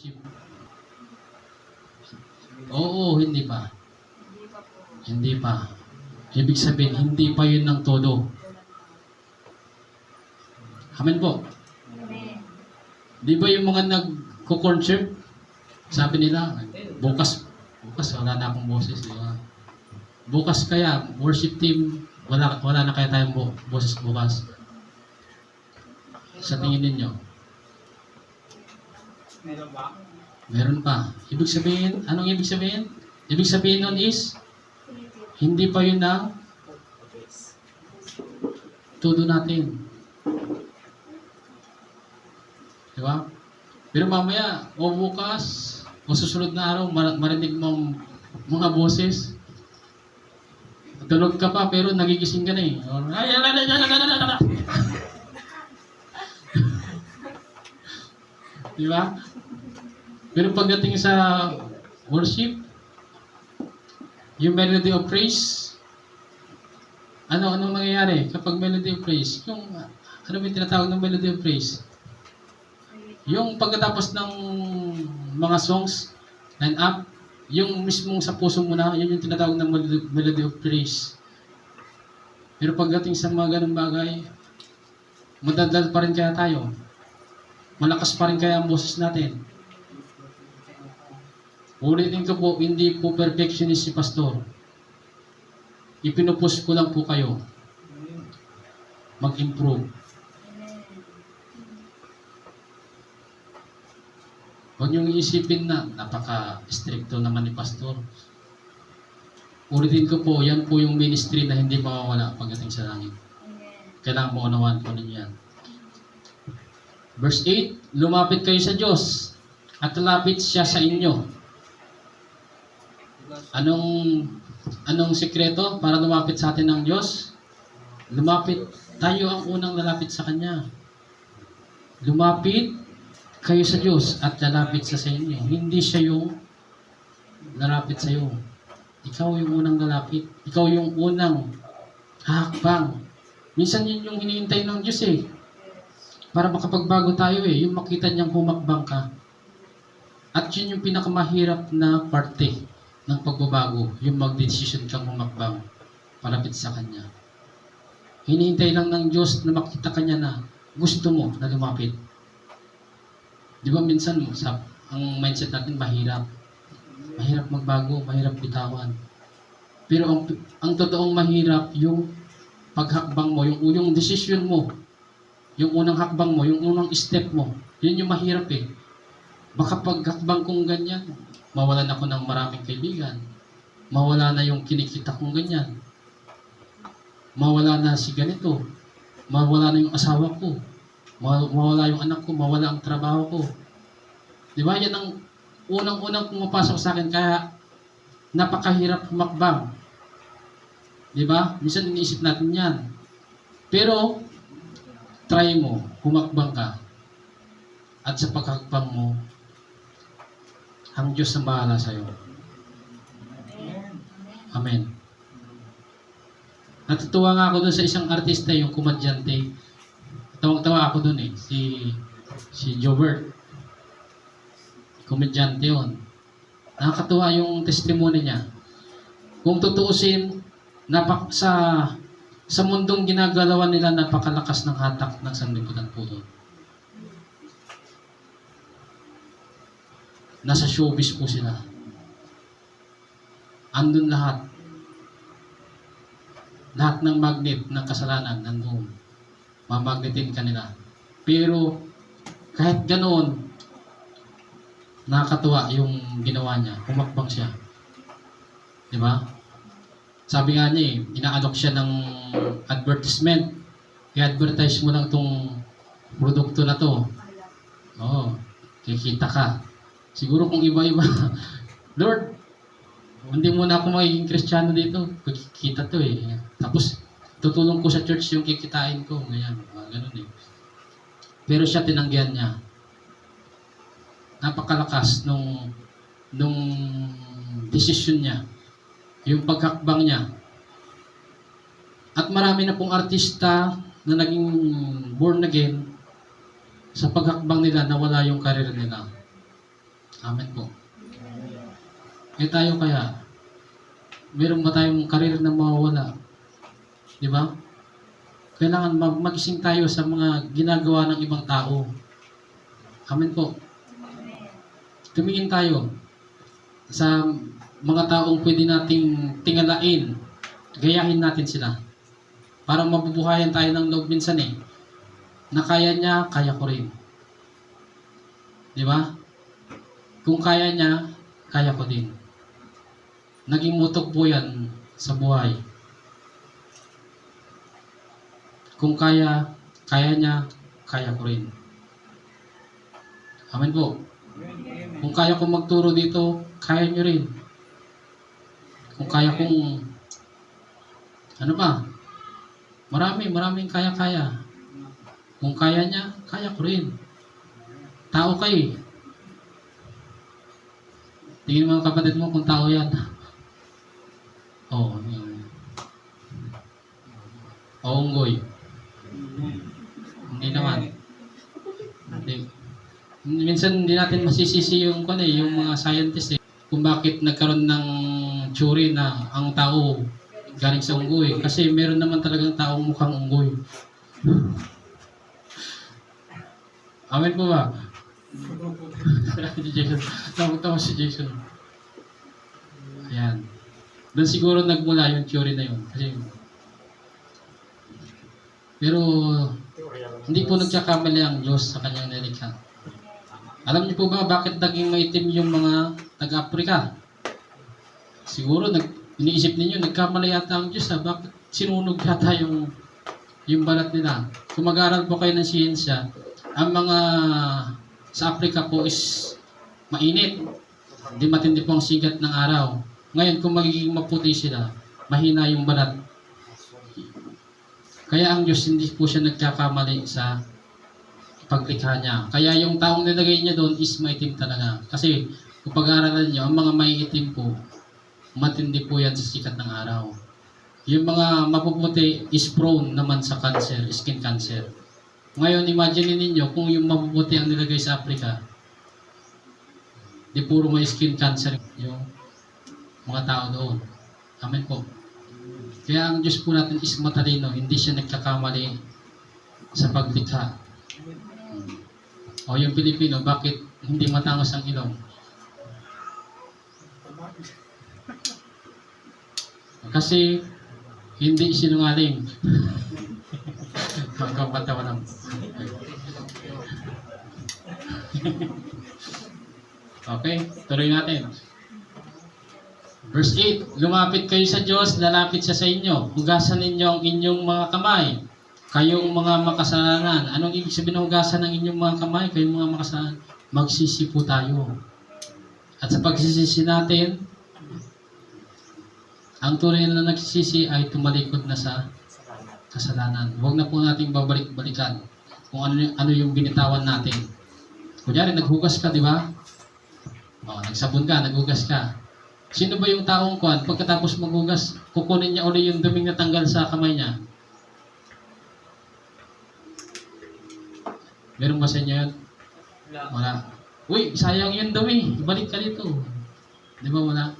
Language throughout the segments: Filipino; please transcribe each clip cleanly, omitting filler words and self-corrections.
worship. Oo, hindi pa. Hindi pa. Ibig sabihin, hindi pa yun ng todo. Amen po. Di ba yung mga nagko-concert, sabi nila, bukas wala na akong boses. Diba? Bukas kaya, worship team, wala na kaya tayong boses bukas. Sa tingin ninyo? Meron ba? Meron pa. Ibig sabihin, anong ibig sabihin? Ibig sabihin nun is, hindi pa yun ang todo natin. Diba? Pero mamaya, o bukas, o susunod na araw, marinig mong mga boses. Tulog ka pa, pero nagigising ka na eh. Diba? Pero pagdating sa worship, yung melody of praise, anong nangyayari kapag melody of praise? Yung, ano ba yung tinatawag ng melody of praise? Yung pagkatapos ng mga songs, line up, yung mismong sa puso mo na, yun yung tinatawag ng melody of praise. Pero pagdating sa mga ganung bagay, madadal pa rin kaya tayo. Malakas pa rin kaya ang boses natin. Ulitin ko po, hindi po perfectionist si Pastor. Ipinupus ko lang po kayo. Mag-improve. Huwag niyong iisipin na napaka-stricto naman ni Pastor. Ulitin ko po, yan po yung ministry na hindi mawawala pagdating sa langit. Kailangan mo unawaan po ninyo yan. Verse 8, lumapit kayo sa Diyos at lumapit siya sa inyo. Anong sikreto para lumapit sa atin ng Diyos? Lumapit, tayo ang unang lalapit sa Kanya. Lumapit kayo sa Diyos at lalapit siya sa inyo. Hindi siya yung lalapit sa iyo. Ikaw yung unang lalapit. Ikaw yung unang hakbang. Minsan yun yung hinihintay ng Diyos eh. Para makapagbago tayo eh. Yung makita niyang humakbang ka. At yun yung pinakamahirap na parte ng pagbabago. Yung mag-decision kang humakbang palapit sa Kanya. Hinihintay lang ng Diyos na makita Kanya na gusto mo na lumapit. Di ba minsan ang mindset natin mahirap. Mahirap magbago, mahirap bitawan. Pero ang totoong mahirap yung paghakbang mo, yung decision mo, yung unang hakbang mo, yung unang step mo. Yun yung mahirap eh. Baka paghakbang kong ganyan, mawalan ako ng maraming kaibigan. Mawala na yung kinikita kong ganyan. Mawala na si ganito. Mawala na yung asawa ko. Mawala yung anak ko, mawala ang trabaho ko. Di ba? Yan ang unang-unang pumapasok sa akin, kaya napakahirap humakbang. Di ba? Minsan iniisip natin yan. Pero, try mo, humakbang ka. At sa paghakbang mo, ang Diyos ang bahala sa'yo. Amen. Natutuwa nga ako doon sa isang artista, yung kumadyante. Tawag-tawa ako doon eh, si Jobert. Komedyante yun. Nakakatuwa yung testimony niya. Kung tutuusin, sa mundong ginagalawan nila, napakalakas ng hatak ng sanlibutan po doon. Nasa showbiz po sila. Andun lahat. Lahat ng magnet ng kasalanan nandun. Mamagnetin ka nila. Pero kahit ganoon, nakakatuwa yung ginawa niya. Humakbang siya. Di ba? Sabi nga niya eh, ina-alok siya ng advertisement. I-advertise mo lang itong produkto na to. Oo, kikita ka. Siguro kung iba-iba, Lord, hindi muna ako magiging Kristiyano dito. Kikita to eh. Tapos, tutulong ko sa church yung kikitain ko. Ganyan, ganun eh. Pero siya, tinanggihan niya. Napakalakas nung decision niya. Yung paghakbang niya. At marami na pong artista na naging born again sa paghakbang nila, nawala yung karir nila. Amen po. Eh tayo kaya, meron ba tayong karir na mawawala? Di ba? Kailangan magising tayo sa mga ginagawa ng ibang tao. Amen po. Tumingin tayo sa mga taong pwede nating tingalain. Gayahin natin sila. Para mabubuhayan tayo ng loob minsan eh. Na kaya niya, kaya ko rin. Di ba? Kung kaya niya, kaya ko din. Naging mutok po yan sa buhay. Kung kaya niya, kaya ko rin. Amen po. Kung kaya kong magturo dito, kaya nyo rin. Kung kaya kong, ano ba? Maraming kaya-kaya. Kung kaya niya, kaya ko rin. Tao kayo. Tingin mo ang kapatid mo kung tao yan. Oo. Unggoy. Hindi naman. Hindi. Minsan hindi natin masisisi yung mga scientist eh, kung bakit nagkaroon ng theory na ang tao galing sa unggoy. Kasi meron naman talagang taong mukhang unggoy. Amen po ba? Si Jason. Tawa si Jason. Ayan. Doon siguro nagmula yung theory na yun. Pero hindi po nagkakamali ang Diyos sa kanyang nilikha. Alam niyo po ba bakit naging maitim yung mga taga-Afrika? Siguro iniisip ninyo, nagkamali yata ang Diyos ha. Bakit sinunog yata yung balat nila? Kung mag-aaral po kayo ng siyensya, ang mga sa Afrika po is mainit. Hindi matindi po ang sigat ng araw. Ngayon, kung magiging maputi sila, mahina yung balat. Kaya ang Diyos hindi po siya nagkakamali sa paglikha niya. Kaya yung taong nilagay niya doon is maitim talaga. Kasi kung pag-aaralan niyo, ang mga maiitim po, matindi po yan sa sikat ng araw. Yung mga mapuputi is prone naman sa cancer, skin cancer. Ngayon, imagine ninyo kung yung mapuputi ang nilagay sa Africa, di puro may skin cancer yung mga tao doon. Amen po. Kaya ang Diyos po natin is matalino, hindi siya nagkakamali sa paglikha. O yung Pilipino, bakit hindi matangos ang ilong? Kasi hindi sinungaling. Magkapatawa lang. Okay, tuloy natin. Verse 8, lumapit kayo sa Diyos, lalapit siya sa inyo. Hugasan ninyo ang inyong mga kamay, kayong mga makasalanan. Anong ibig sabihin ng hugasan ng inyong mga kamay, kayong mga makasalanan? Magsisi po tayo. At sa pagsisisi natin, ang tunay na nagsisisi ay tumalikod na sa kasalanan. Huwag na po nating babalik-balikan kung ano yung binitawan natin. Kunyari, naghugas ka, di ba? O, nagsabon ka, naghugas ka. Sino ba yung taong kuwan? Pagkatapos maghugas, kukunin niya uli yung duming natanggal sa kamay niya. Meron ba sa inyo yun? Wala. Uy, sayang yung dumi. Balik ka dito. Di ba wala?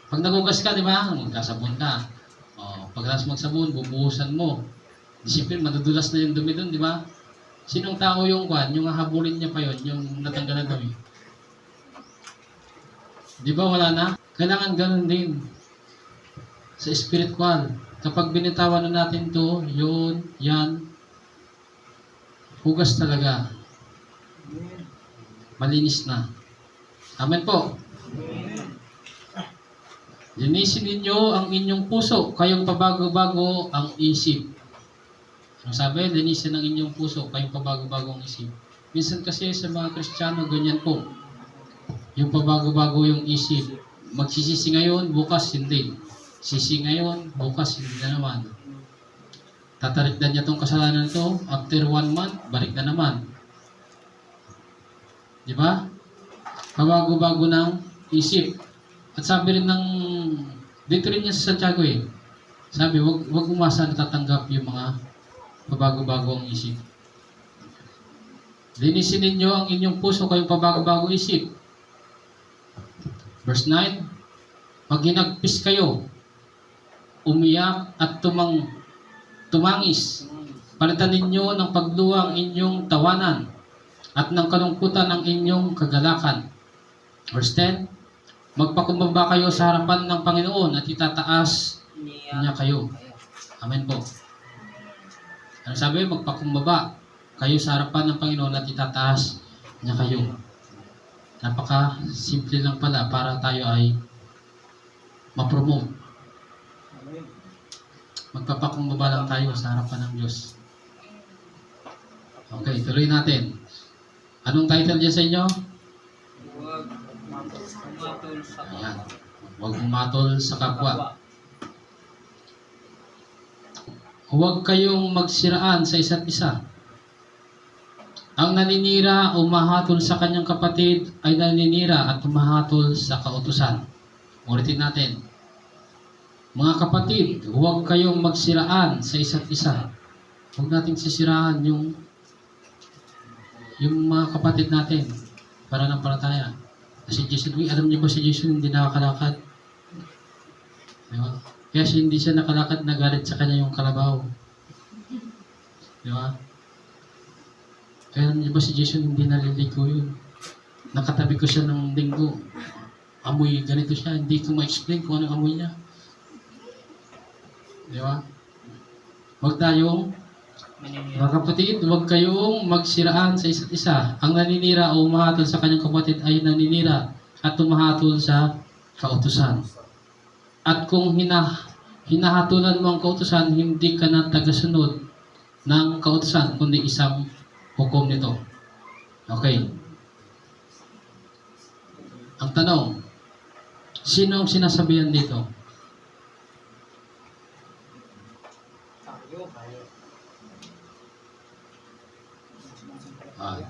Pag naghugas ka, di ba? Magkasabon ka. O, pagkatapos magsabon, bubuhusan mo. Disipin, madudulas na yung dumi doon, di ba? Sinong tao yung kuwan? Yung hahabulin niya pa yun, yung natanggal na dumi. Di ba wala na? Kailangan ganun din sa spiritual. Kapag binitawan na natin to, yun, yan, hugas talaga. Malinis na. Amen po. Linisin ninyo ang inyong puso, kayong pabago-bago ang isip. Ang sabi, linisin ang inyong puso, kayong pabago-bago ang isip. Minsan kasi sa mga Kristiyano, ganyan po. Yung pabago-bago yung isip. Magsisisi ngayon, bukas hindi. Sisi ngayon, bukas hindi na naman. Tatalikdan niya tong kasalanan to, after 1 month, balik na naman. Di ba? Pabago-bago ng isip. At sabi rin dito rin niya sa Santiago eh. Sabi, wag umasa na tatanggap yung mga pabago-bago ang isip. Linisin ninyo ang inyong puso, kayong pabago-bago isip. Verse 9, pag hinagpis kayo, umiyak at tumangis, palitan ninyo ng pagluwang inyong tawanan at ng kalungkutan ng inyong kagalakan. Verse 10, magpakumbaba kayo sa harapan ng Panginoon at itataas niya kayo. Amen po. Ano sabi? Magpakumbaba kayo sa harapan ng Panginoon at itataas niya kayo. Napaka simple lang pala para tayo ay ma-promote. Magpapakumbaba lang tayo sa harapan ng Diyos. Okay, tuloy natin. Anong title dyan sa inyo? Huwag humatol sa Ayan. Huwag humatol sa kapwa. Huwag kayong magsiraan sa isa't isa. Ang naninira o mahatol sa kanyang kapatid ay naninira at humahatol sa kautusan. Ulitin natin. Mga kapatid, huwag kayong magsiraan sa isa't isa. Huwag nating sisiraan yung mga kapatid natin para ng palataya. Si Jason, alam niyo ba si Jason hindi nakakalakad? Diba? Kaya hindi siya nakalakad, nagalit sa kanya yung kalabaw. Diba? Kaya alam niyo ba si Jason hindi naliligo yun? Nakatabi ko siya ng linggo. Amoy ganito siya, hindi ko ma-explain kung anong amoy niya. Diba? Huwag tayong mga kapatid, huwag kayong magsiraan sa isa't isa. Ang naninira o umahatol sa kanyang kapatid ay naninira at tumahatol sa kautusan. At kung hinahatulan mo ang kautusan, hindi ka na tagasunod ng kautusan, kundi isang hukom nito. Okay. Ang tanong, sino ang sinasabihan dito?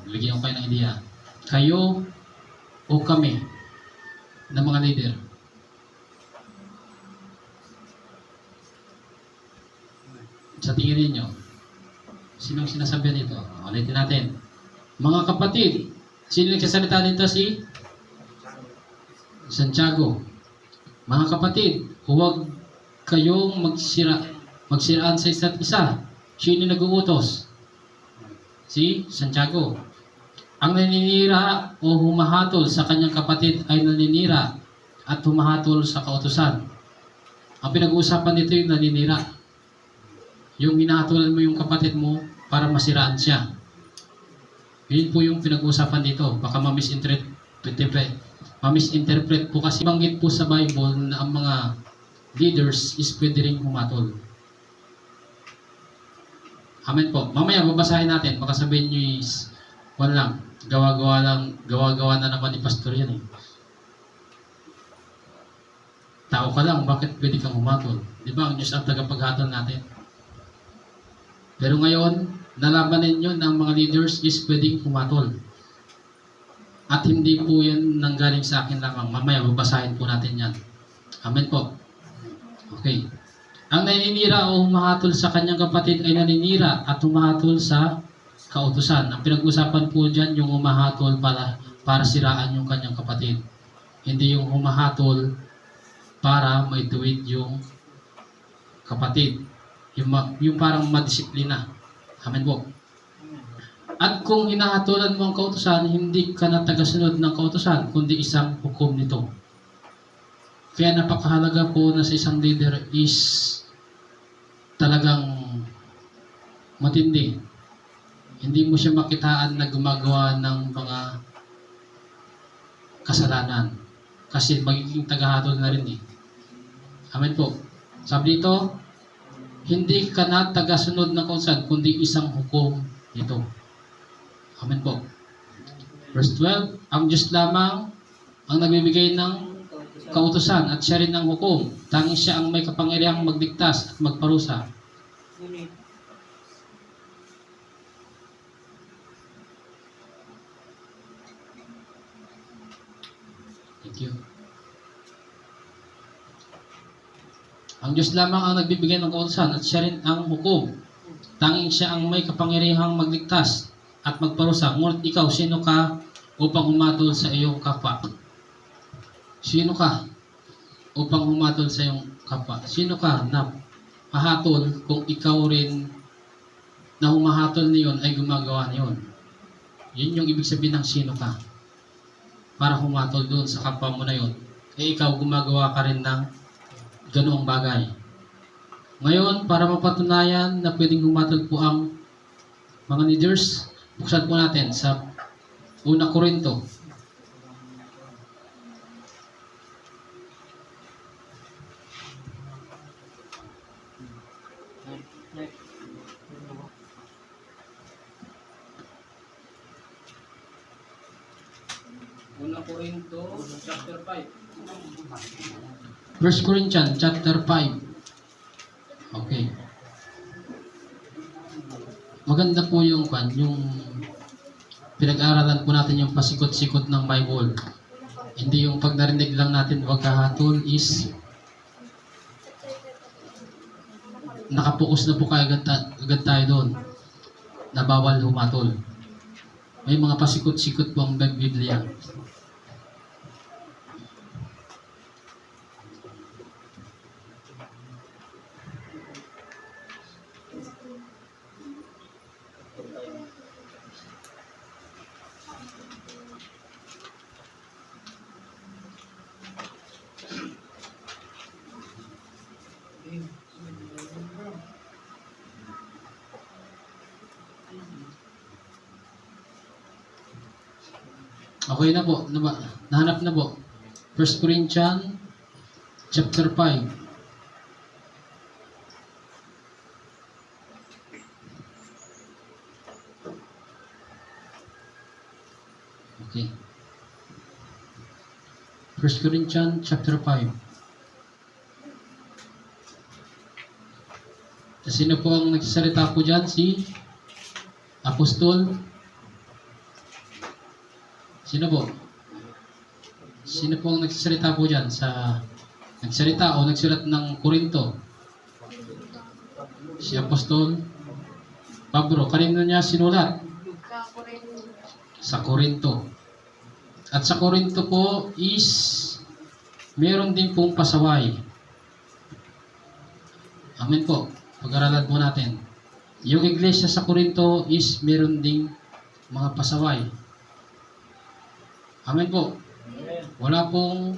Bigyan ko kayo ng ideya. Kayo o kami na mga leader? Sa tingin ninyo, sinong sinasabihan dito? Ulitin natin. Mga kapatid, sino nagsasalita dito? Si Santiago. Mga kapatid, huwag kayong magsiraan sa isa't isa. Sino nag-uutos? Si Santiago. Ang naninira o humahatol sa kanyang kapatid ay naninira at humahatol sa kautusan. Ang pinag-uusapan dito yung naninira. Yung hinahatulan mo yung kapatid mo para masiraan siya. Yun po yung pinag-uusapan dito. Baka ma-misinterpret po kasi banggit po sa Bible na ang mga leaders is pwede rin humatol. Amen po. Mamaya babasahin natin. Baka sabihin nyo is lang. Gawa-gawa na naman ni pastor yan eh. Tao ka lang, bakit pwede kang humatol? Di ba ang Diyos ang tagapaghatol natin? Pero ngayon, nalaman ninyo na ang mga leaders is pwedeng humatol. At hindi po yan nanggaling sa akin lamang. Mamaya babasahin po natin yan. Amen po. Okay. Ang naninira o humahatol sa kanyang kapatid ay naninira at humahatol sa kautusan. Ang pinag-usapan po dyan yung humahatol para siraan yung kanyang kapatid. Hindi yung humahatol para maituwid yung kapatid. Yung parang madisiplina. Amen po. At kung hinahatulan mo ang kautusan, hindi ka na tagasunod ng kautusan, kundi isang hukom nito. Kaya napakahalaga po na sa isang leader is talagang matindi. Hindi mo siya makitaan na gumagawa ng mga kasalanan. Kasi magiging tagahatol na rin eh. Amen po. Sabi dito, hindi ka na tagasunod ng kautusan, kundi isang hukom nito. Amen po. Verse 12, ang Diyos lamang ang nagbibigay ng kautusan at siya rin ang hukom. Tanging siya ang may kapangyarihang magligtas at magparusa. Thank you. Ang Diyos lamang ang nagbibigay ng kautusan at siya rin ang hukom. Tanging siya ang may kapangyarihang magligtas at magparusa. Ngunit ikaw, sino ka upang humatol sa iyong kapwa? Sino ka upang humatol sa iyong kapwa? Sino ka na hahatol kung ikaw rin na humahatol niyon ay gumagawa niyon? Yun yung ibig sabihin ng sino ka. Para humatol doon sa kapwa mo na yun. Eh ikaw gumagawa ka rin ng ganoong bagay. Ngayon, para mapatunayan na pwedeng humatol po ang mga leaders, buksan po natin sa 1 Korinto. Una Corinto, chapter 5. 1 Corinthians chapter 5. Okay. Maganda po yung pinag-aaralan po natin yung pasikot-sikot ng Bible. Hindi yung pag narinig lang natin wag kahatol is nakapokus na po agad tayo doon na bawal humatol. May mga pasikot-sikot po ang Biblia. Okay na po. Nahanap na po. 1 Corinthians chapter 5. Okay. 1 Corinthians chapter 5. Sino po ang nagsasalita po dyan? Si Apostol. Sino po? Sino po ang nagsasalita po dyan? Nagsalita o nagsulat ng Korinto? Si Apostol Pablo. Kanino niya sinulat? Sa Korinto. At sa Korinto po is meron din pong pasaway. Amen po. Pag-aralan po natin. Yung iglesia sa Korinto is meron ding mga pasaway. Amen po. Wala pong,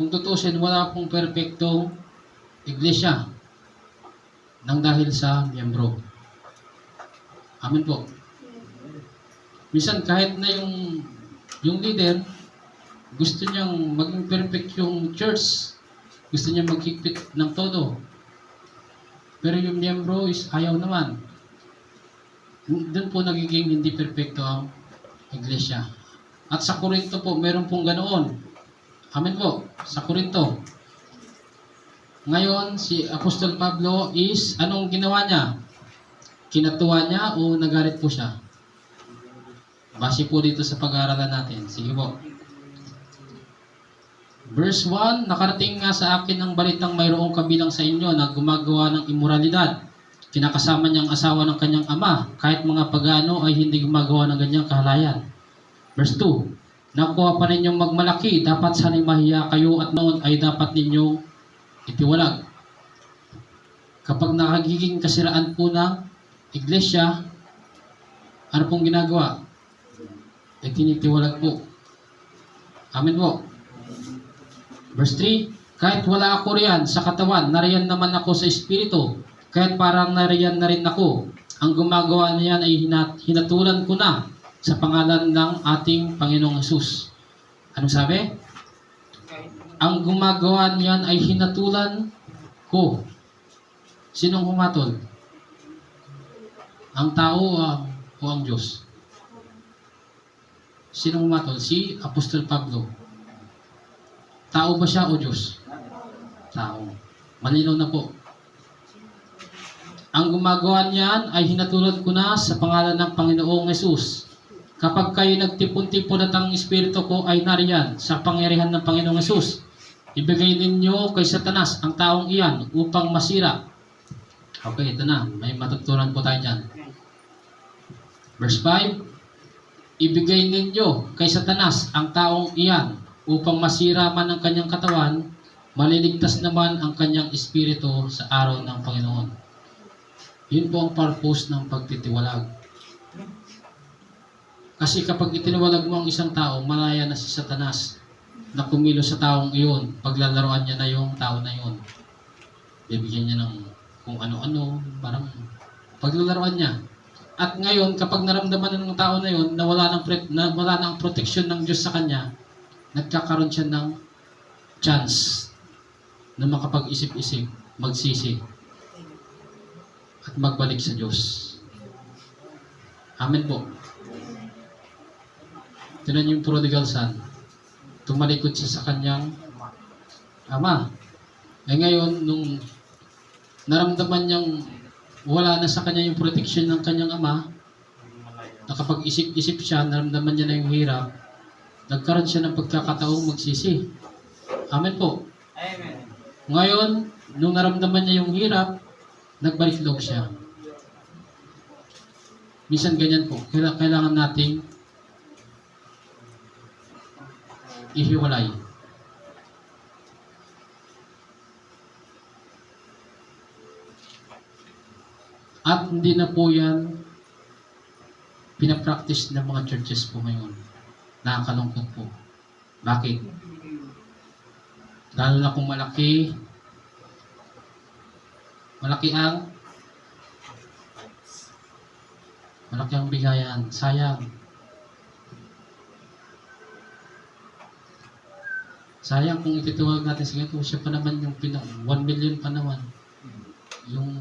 kung tutusin, wala pong perfectong iglesia nang dahil sa miyembro. Amen po. Minsan kahit na yung leader, gusto niyang maging perfect yung church. Gusto niyang maghigpit ng todo. Pero yung miyembro is ayaw naman. Doon po nagiging hindi perfecto ang iglesia. At sa Korinto po, meron pong ganoon. Amen po, sa Korinto. Ngayon, si Apostol Pablo is, anong ginawa niya? Kinatuwa niya o nagalit po siya? Base po dito sa pag-aaralan natin. Sige po. Verse 1, nakarating nga sa akin ang balitang mayroong kabilang sa inyo na gumagawa ng imoralidad. Kinakasama niyang asawa ng kanyang ama, kahit mga pagano ay hindi gumagawa ng ganyang kahalayan. Verse 2, nakuha pa ninyong magmalaki, dapat sana'y mahiya kayo at noon ay dapat ninyong itiwalag. Kapag nakagiging kasiraan po ng iglesia, ano pong ginagawa? Ay tinitiwalag po. Amen po. Verse 3, kahit wala ako riyan sa katawan, nariyan naman ako sa espiritu, kahit parang nariyan na rin ako. Ang gumagawa niyan ay hinatulan ko na sa pangalan ng ating Panginoong Hesus. Anong sabi? Ang gumagawa niyan ay hinatulan ko. Sinong humatol? Ang tao o ang Diyos? Sinong humatol? Si Apostol Pablo. Tao ba siya o Diyos? Tao. Malinaw na po. Ang gumagawa niyan ay hinatulan ko na sa pangalan ng Panginoong Hesus. Kapag kayo nagtipon-tipon at ang Espiritu ko ay nariyan sa pangyarihan ng Panginoong Hesus, ibigay ninyo kay Satanas ang taong iyan upang masira. Okay, ito na. May matutunan po tayo dyan. Verse 5, ibigay ninyo kay Satanas ang taong iyan upang masira man ang kanyang katawan, maliligtas naman ang kanyang espiritu sa araw ng Panginoon. Yun po ang purpose ng pagtitiwalag. Kasi kapag itiniwalag mo ang isang tao, malaya na si Satanas na kumilos sa taong iyon. Paglalaroan niya na yung tao na iyon. Bibigyan niya ng kung ano-ano, parang paglalaroan niya. At ngayon, kapag naramdaman ng tao na yun na wala na ang proteksyon ng Diyos sa kanya, nagkakaroon siya ng chance na makapag-isip-isip, magsisi, at magbalik sa Diyos. Amen po. Tinan yung prodigal son. Tumalikod siya sa kanyang ama. Eh ngayon, nung naramdaman niyang wala na sa kanya yung protection ng kanyang ama, nakapag-isip-isip siya, naramdaman niya na yung hirap, nagkaroon siya ng pagkakataong magsisi. Amen po. Amen. Ngayon, nung naramdaman niya yung hirap, nagbalik loob siya. Minsan ganyan po, kailangan nating ihiwalay. At hindi na po yan pinapractice ng mga churches po ngayon. Nakakalungkot po. Bakit? Lalo na kung malaki ang bigayan. Sayang. Sayang kung itituwag natin sa ganito, siya pa naman yung 1 million pa naman. Yung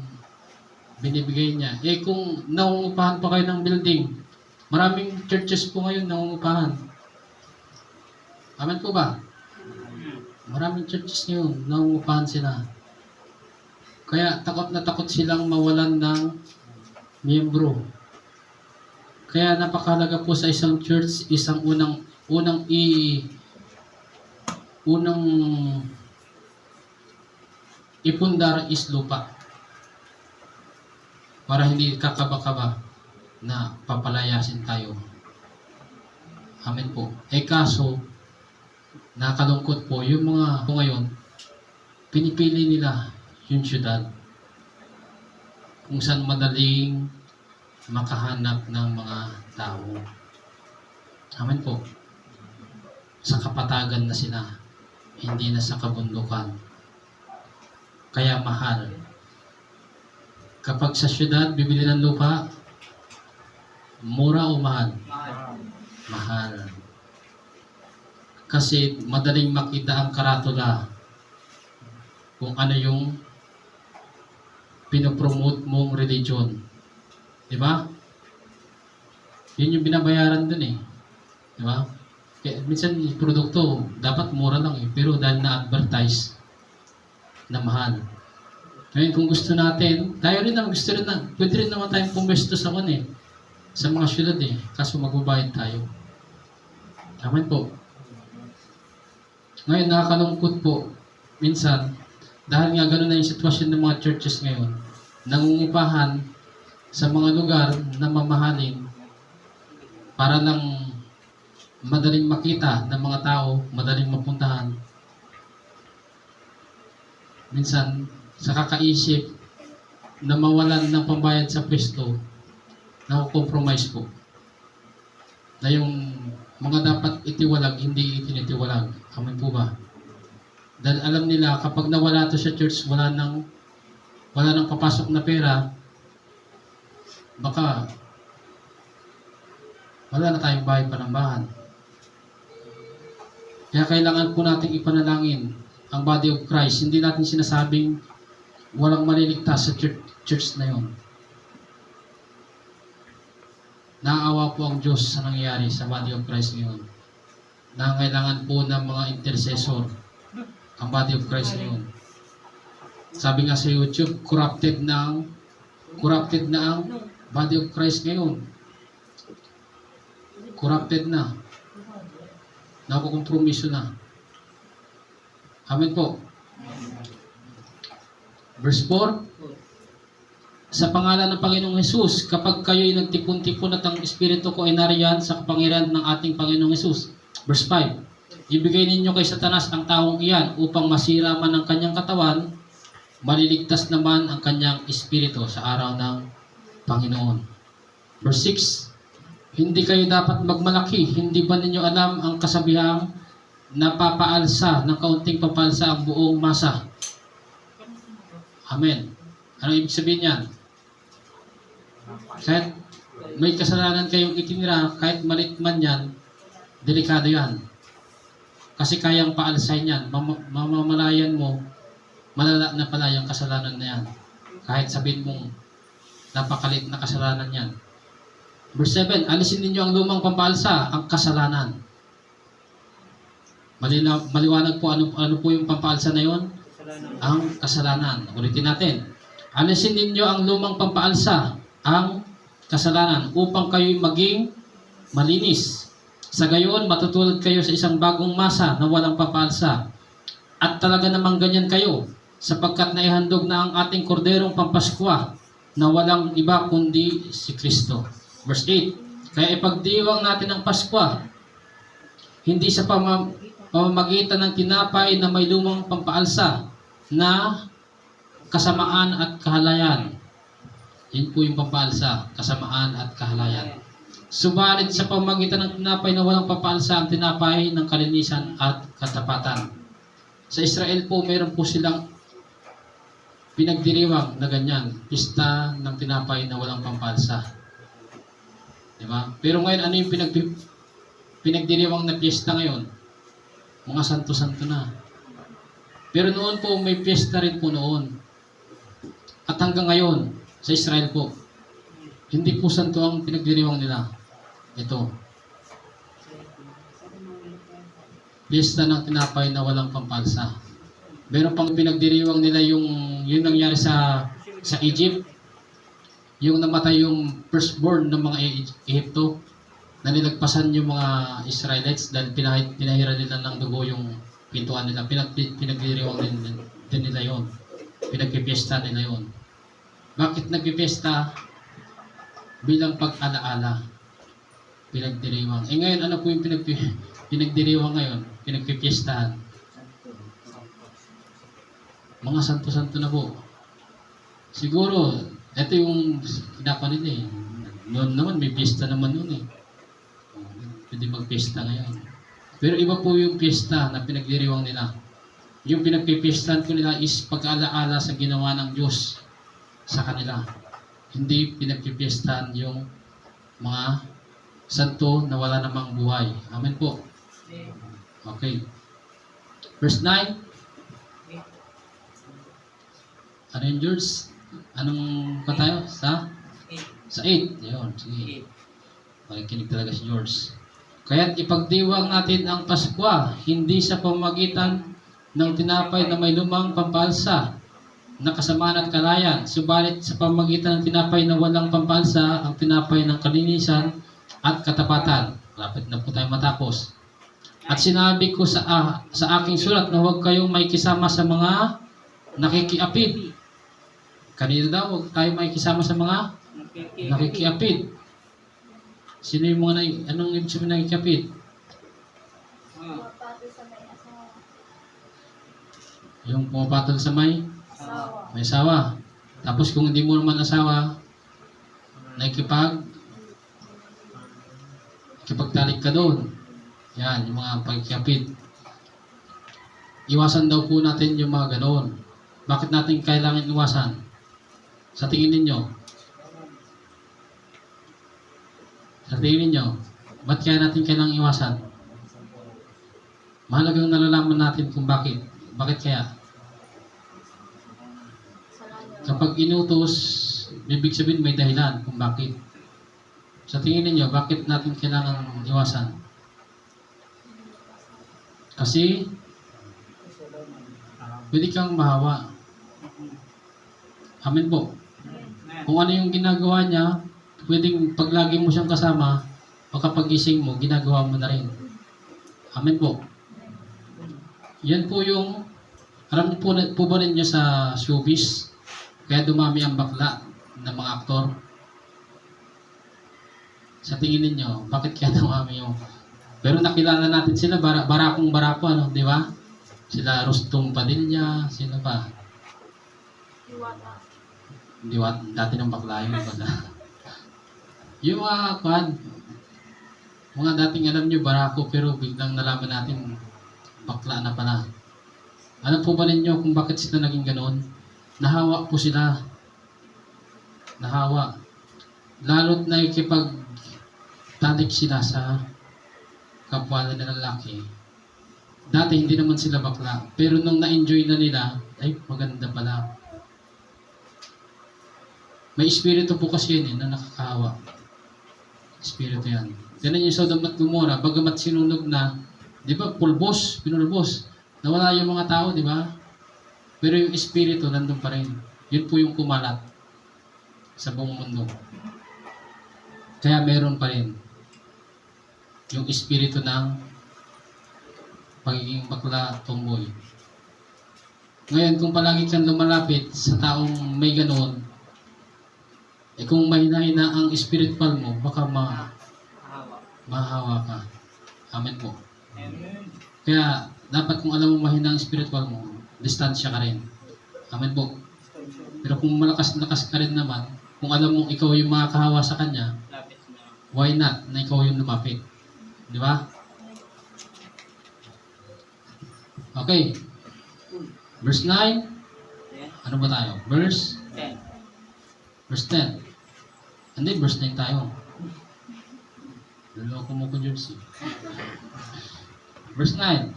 binibigay niya. Eh kung nangungupahan pa kayo ng building, maraming churches po ngayon nangungupahan. Amen po ba? Maraming churches ngayon, nangungupahan sila. Kaya takot na takot silang mawalan ng miyembro. Kaya napakahalaga po sa isang church, isang unang ipundar is lupa. Para hindi kakaba-kaba na papalayasin tayo. Amen po. Eh kaso, nakalungkot po, yung mga po ngayon, pinipili nila yung syudad kung saan madaling makahanap ng mga tao. Amen po. Sa kapatagan na sila, hindi na sa kabundukan. Kaya mahal. Kapag sa syudad, bibili ng lupa, mura o mahal? Mahal. Kasi madaling makita ang karatula kung ano yung pinopromote mong religion. Diba? Yun yung binabayaran dun eh. Diba? Kaya minsan yung produkto, dapat mura lang eh. Pero dahil na-advertise na mahal. Ngayon kung gusto natin, tayo rin gusto rin na, pwede rin naman tayong pumwesto sa sa mga syudad eh. Kaso magbabayad tayo. Amen po. Ngayon nakakalungkot po, minsan, dahil nga gano'n na yung sitwasyon ng mga churches ngayon, nangungupahan sa mga lugar na mamahalin para lang madaling makita ng mga tao, madaling mapuntahan. Minsan, sa kakaisip na mawalan ng pambayad sa pwesto, nakukompromise po. Na yung mga dapat itiwalag, hindi itinitiwalag. Amen po ba? Dahil alam nila, kapag nawala to sa church, wala nang papasok na pera, baka wala na tayong bahay panambahan. Kaya kailangan po nating ipanalangin ang body of Christ. Hindi natin sinasabing walang maliligtas sa church na yun. Naawa po ang Diyos sa nangyayari sa body of Christ ngayon. Nangailangan po ng mga intercessor ang body of Christ ngayon. Sabi nga sa YouTube, corrupted na ang body of Christ ngayon. Corrupted na. Nakukompromiso na. Amen po. Verse 4, sa pangalan ng Panginoong Hesus, kapag kayo'y nagtipon-tipon at ang Espiritu ko ay nariyan sa kapangyarihan ng ating Panginoong Hesus. Verse 5, ibigay ninyo kay Satanas ang taong iyan upang masira man ang kanyang katawan, maliligtas naman ang kanyang espiritu sa araw ng Panginoon. Verse 6, hindi kayo dapat magmalaki. Hindi ba ninyo alam ang kasabihang napapaalsa ng kaunting papalsa ang buong masa? Amen. Ano ibig sabihin yan? Kahit may kasalanan kayong itinira, kahit malit man yan, delikado yan. Kasi kayang paalsahin yan. Mamamalayan mo, malala na pala yung kasalanan na yan. Kahit sabihin mong napakalit na kasalanan yan. Verse 7, alisin ninyo ang lumang pampaalsa, ang kasalanan. Maliwanag po ano po yung pampaalsa na yon? Ang kasalanan. Ulitin natin. Alisin ninyo ang lumang pampaalsa, ang kasalanan, upang kayo'y maging malinis. Sa gayon, matutulad kayo sa isang bagong masa na walang pampaalsa. At talaga namang ganyan kayo, sapagkat naihandog na ang ating korderong pampaskwa na walang iba kundi si Kristo. Verse 8, kaya ipagdiwang natin ang Paskwa, hindi sa pamamagitan ng tinapay na may lumang pampaalsa na kasamaan at kahalayan. Yun po yung pampaalsa, kasamaan at kahalayan. Subalit sa pamamagitan ng tinapay na walang pampaalsa, ang tinapay ng kalinisan at katapatan. Sa Israel po, mayroon po silang pinagdiriwang na ganyan, pista ng tinapay na walang pampaalsa. Diba? Pero ngayon, ano yung pinagdiriwang na piyesta ngayon? Mga santo-santo na. Pero noon po, may piyesta rin po noon. At hanggang ngayon, sa Israel po, hindi po santo ang pinagdiriwang nila. Ito. Piyesta ng tinapay na walang pampalsa. Meron pang pinagdiriwang nila yung nangyari sa Egypt. Yung namatay yung firstborn ng mga Ehipto, na nilagpasan yung mga Israelites dahil pinahira nila ng dugo yung pintuan nila. Pinagdiriwang din nila yon. Pinagpipiesta nila yon. Bakit nagpipiesta? Bilang pag-alaala. Pinagdiriwang. Ngayon, ano po yung pinagdiriwang ngayon? Pinagpipiestahan. Mga santo-santo na po. Siguro, ito yung kinapa nila eh. Noon naman, may pista naman yun eh. Pwede mag-pista ngayon. Pero iba po yung pista na pinagdiriwang nila. Yung pinagpipistahan ko nila is pag-alaala sa ginawa ng Diyos sa kanila. Hindi pinagpipistahan yung mga santo na wala namang buhay. Amen po. Okay. Verse 9. Ano yung George? Anong pa tayo? Sa 8. Yun, sige. Makikinig talaga si George. Kaya't ipagdiwang natin ang Paskwa, hindi sa pamamagitan ng tinapay na may lumang pampalsa na kasamaan at kalayan, subalit sa pamamagitan ng tinapay na walang pampalsa, ang tinapay ng kalinisan at katapatan. Lapit na po tayo matapos. At sinabi ko sa aking sulat na huwag kayong may kisama sa mga nakikiapid. Kanina daw, huwag tayo may kisama sa mga nakikiapid. Sino yung mga anong ibig sabihin nakikiapid? Yung pumapatol sa may asawa. Tapos kung hindi mo naman asawa, nakikipagtalik ka doon. Yan, yung mga pagkiapid. Iwasan daw po natin yung mga ganoon. Bakit natin kailangan iwasan? Sa tingin ninyo? Sa tingin ninyo, ba't kaya natin kailangan iwasan? Mahalagang nalalaman natin kung bakit. Bakit kaya? Kapag inutos, ibig sabihin may dahilan kung bakit. Sa tingin ninyo, bakit natin kailangan iwasan? Kasi, pwede kang mahawa. Amen po. Kung ano yung ginagawa niya, pwedeng pag lagi mo siyang kasama, pagkapagising mo, ginagawa mo na rin. Amen po. Yan po yung, alam po ba ninyo sa showbiz, kaya dumami ang bakla ng mga aktor? Sa tingin ninyo, bakit kaya dumami yung Pero nakilala natin sila, barakong barako, ano, di ba? Sila Rustong Padilla, sila pa. Diwat, dati ng bakla yun pala. Yung mga dating alam nyo, barako, pero biglang nalaman natin, bakla na pala. Alam po ba ninyo kung bakit sila naging ganoon? Nahawa po sila. Nahawa. Lalo't nakikipagtalik sila sa kapwa na lalaki. Dati hindi naman sila bakla. Pero nung na-enjoy na nila, ay maganda pala. May espiritu po kasi yun na nakakahawa. Espiritu yan. Ganun yung Sodom at Gomorrah, bagamat sinunog na, di ba, pinulbos. Nawala yung mga tao, di ba? Pero yung espiritu nandun pa rin. Yun po yung kumalat sa buong mundo. Kaya meron pa rin yung espiritu ng pagiging bakla at tomboy. Ngayon, kung palagi kang lumalapit sa taong may ganoon, kung mahina-hina ang spiritual mo, baka mahawa ka. Amen po. Amen. Kaya, dapat kung alam mo mahina ang spiritual mo, distansya ka rin. Amen po. Pero kung malakas-lakas ka rin naman, kung alam mo ikaw yung makakahawa sa kanya, Lapit na. why not na ikaw yung lumapit? Di ba? Okay. Verse 9. Ano ba tayo? Verse 10. Hindi, verse 9 tayo. Luloko mo ko, Jersey. Verse 9.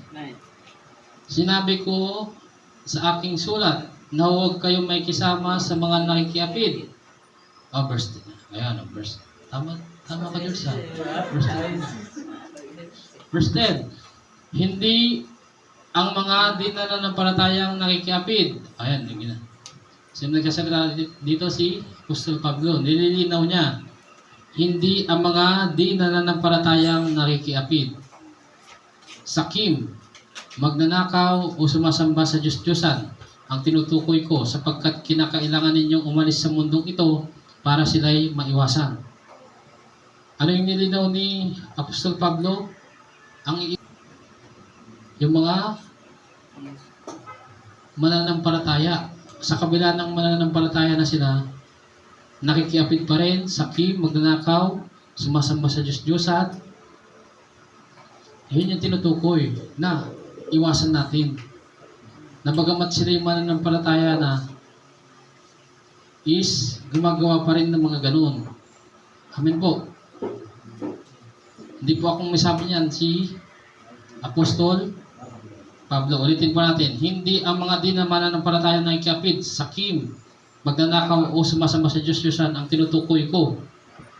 Sinabi ko sa aking sulat na huwag kayong may kisama sa mga nakikiapid. Verse 10. Ayan, verse. Tama ka, Jersey. Verse 10. Verse 10. Hindi ang mga di nananampalatayang nakikiapid. Ayan, yung gina. Sino nagsasalita dito si Apostol Pablo. Nililinaw niya. Hindi ang mga di nananampalatayang nakikiapid. Sakim, magnanakaw o sumasamba sa Diyos-Diyosan ang tinutukoy ko sapagkat kinakailangan ninyong umalis sa mundong ito para sila'y maiwasan. Ano yung nilinaw ni Apostol Pablo? Yung mga mananampalataya. Sa kabila ng mananampalataya na sila, nakikiapid pa rin, sakim, magnanakaw, sumasamba sa Diyos-Diyosan. Yun yung tinutukoy na iwasan natin. Na bagamat sila yung mananampalataya na is gumagawa pa rin ng mga ganun. Amen po. Hindi po akong may sabi niyan, si Apostol Pablo. Ulitin po natin, hindi ang mga di na mananampalataya na ikiapid, sakim, magnanakaw o sumasamba sa Diyos-Diyosan ang tinutukoy ko.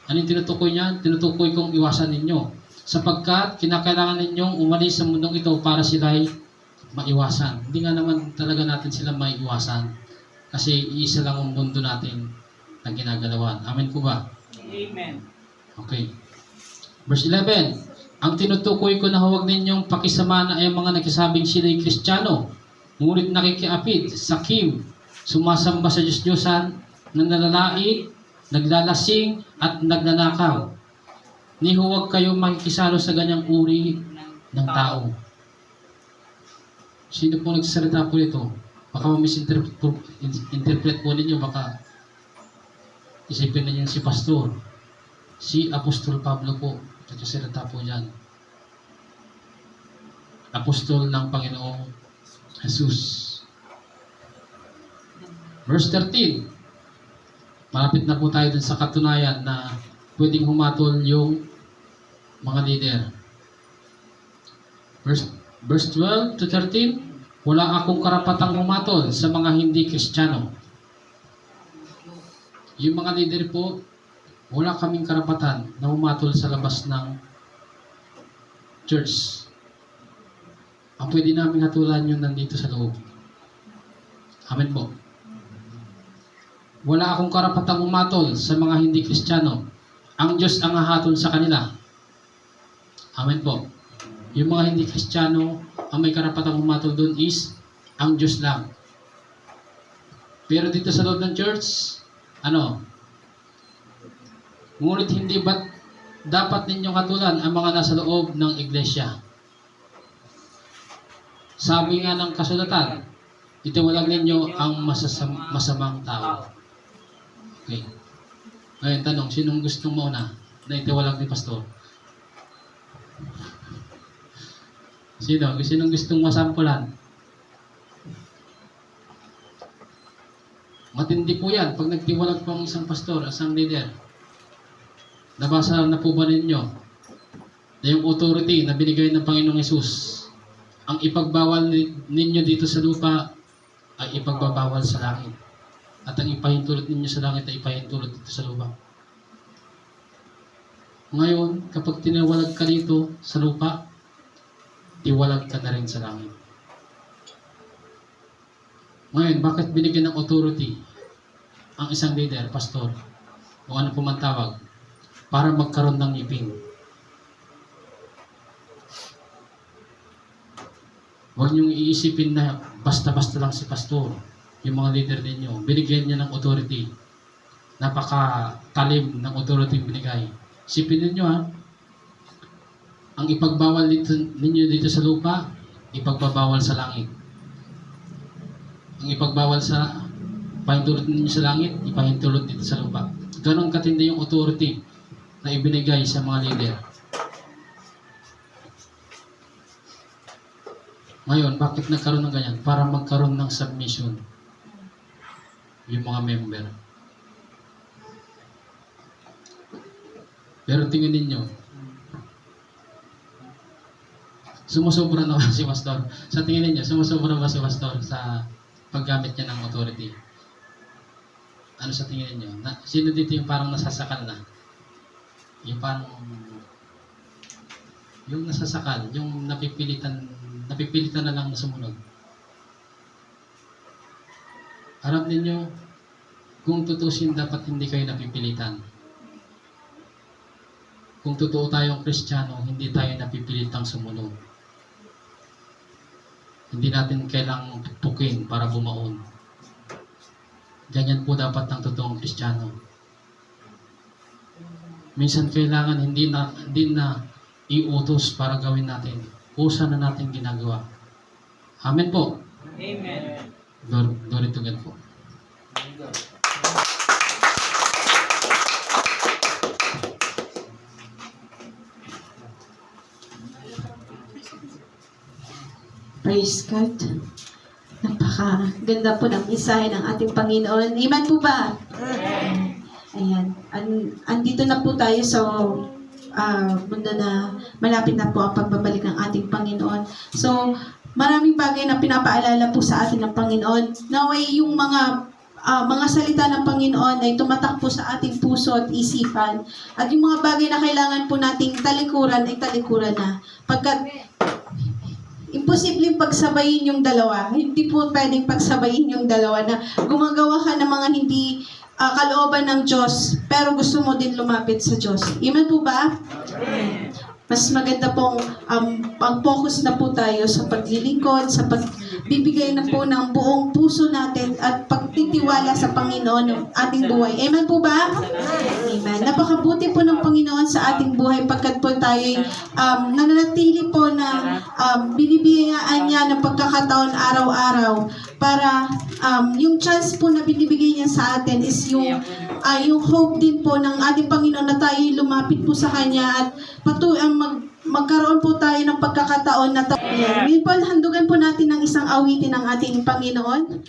Ano yung tinutukoy niya? Tinutukoy kong iwasan ninyo. Sapagkat kinakailangan ninyong umalis sa mundong ito para sila'y maiwasan. Hindi nga naman talaga natin sila maiwasan. Kasi iisa lang ang mundo natin na ginagalawan. Amen po ba? Amen. Okay. Verse 11. Ang tinutukoy ko na huwag ninyong pakisama ay ang mga nagsasabing sila'y Kristiyano, ngunit nakikiapid, sakim, sumasamba sa Diyos-Diyosan, nananalait, naglalasing, at nagnanakaw. Ni huwag kayong makikisalo sa ganyang uri ng tao. Sino po nagsasalita po ito? Baka misinterpret po ninyo, baka isipin ninyo si Pastor. Si Apostol Pablo po. Nagsasalita po dyan. Apostol ng Panginoong Jesus. Verse 13. Malapit na po tayo dun sa katunayan na pwedeng humatol yung mga leader. Verse 12 to 13. Wala akong karapatang humatol sa mga hindi Kristiyano. Yung mga leader po, wala kaming karapatan na humatol sa labas ng church. Ang pwede namin hatulan yun nandito sa loob. Amen po. Wala akong karapatang humatol sa mga hindi Kristiyano. Ang Diyos ang hahatol sa kanila. Amen po. Yung mga hindi Kristiyano, ang may karapatang humatol doon is ang Diyos lang. Pero dito sa loob ng church, ngunit hindi ba't dapat ninyong katulan ang mga nasa loob ng iglesia. Sabi nga ng kasulatan, itiwalag ninyo ang masamang tao. Okay. Ngayon, tanong, sinong gustong mauna na itiwalag ni pastor? Sinong gustong masampulan? Matindi po yan. Pag nagtiwalag po ang isang pastor, isang leader, nabasa na po ba ninyo na yung authority na binigay ng Panginoong Hesus, ang ipagbawal ninyo dito sa lupa ay ipagbabawal sa langit. At ang ipahintulot ninyo sa langit ay ipahintulot dito sa lupa. Ngayon, kapag tinawalag ka dito sa lupa, tiwalag ka na rin sa langit. Ngayon, bakit binigyan ng authority ang isang leader, pastor, o ano po man tawag, para magkaroon ng ngipin? Huwag niyong iisipin na basta-basta lang si pastor, yung mga leader ninyo. Binigyan niya ng authority. Napakatalim ng authority binigay. Isipin ninyo ang ipagbawal ninyo dito sa lupa, ipagbabawal sa langit. Ang ipagbawal sa pahintulot ninyo sa langit, ipahintulot dito sa lupa. Ganon katindi yung authority na ibinigay sa mga leader. Ngayon, bakit nagkaroon ng ganyan? Para magkaroon ng submission yung mga member. Pero tingin ninyo, sumusobra na ba si pastor? Sa tingin ninyo, sumusobra ba si pastor sa paggamit niya ng authority? Ano sa tingin ninyo? Sino dito yung parang nasasakal na? Yung parang, yung nasasakal, yung napipilitan na lang na sumunod. Harap ninyo, kung tutusin, dapat hindi kayo napipilitan. Kung totoo tayong Kristiyano, hindi tayo napipilitang sumunod. Hindi natin kailangang tukin para bumaon. Ganyan po dapat ang totoong Kristiyano. Minsan kailangan hindi na iutos para gawin natin. Kusa na natin ginagawa. Amen po. Amen. Glory to God po. Praise God. Napakaganda po ng isahe ng ating Panginoon. Amen po ba? Ayan. Andito na po tayo sa mundo na malapit na po ang pagbabalik ng ating Panginoon. So, maraming bagay na pinapaalala po sa atin ng Panginoon. Naway yung mga salita ng Panginoon ay tumatak po sa ating puso at isipan. At yung mga bagay na kailangan po nating talikuran ay talikuran na. Pagkat imposibleng pagsabayin yung dalawa. Hindi po pwedeng pagsabayin yung dalawa na gumagawa ka ng mga hindi kalooban ng Diyos, pero gusto mo din lumapit sa Diyos. Amen po ba? Amen. Mas maganda pong pag-focus na po tayo sa paglilingkod, sa pagbibigay na po ng buong puso natin at pagtitiwala sa Panginoon ng ating buhay. Amen po ba? Amen. Napakabuti po ng Panginoon sa ating buhay pagkat po tayo nananatili po na binibigyan niya ng pagkakataon araw-araw para yung chance po na binibigay niya sa atin is yung hope din po ng ating Panginoon na tayo lumapit po sa Kanya at magkaroon po tayo ng pagkakataon na tayo. Ngayon po, handugan po natin ng isang awitin ng ating Panginoon.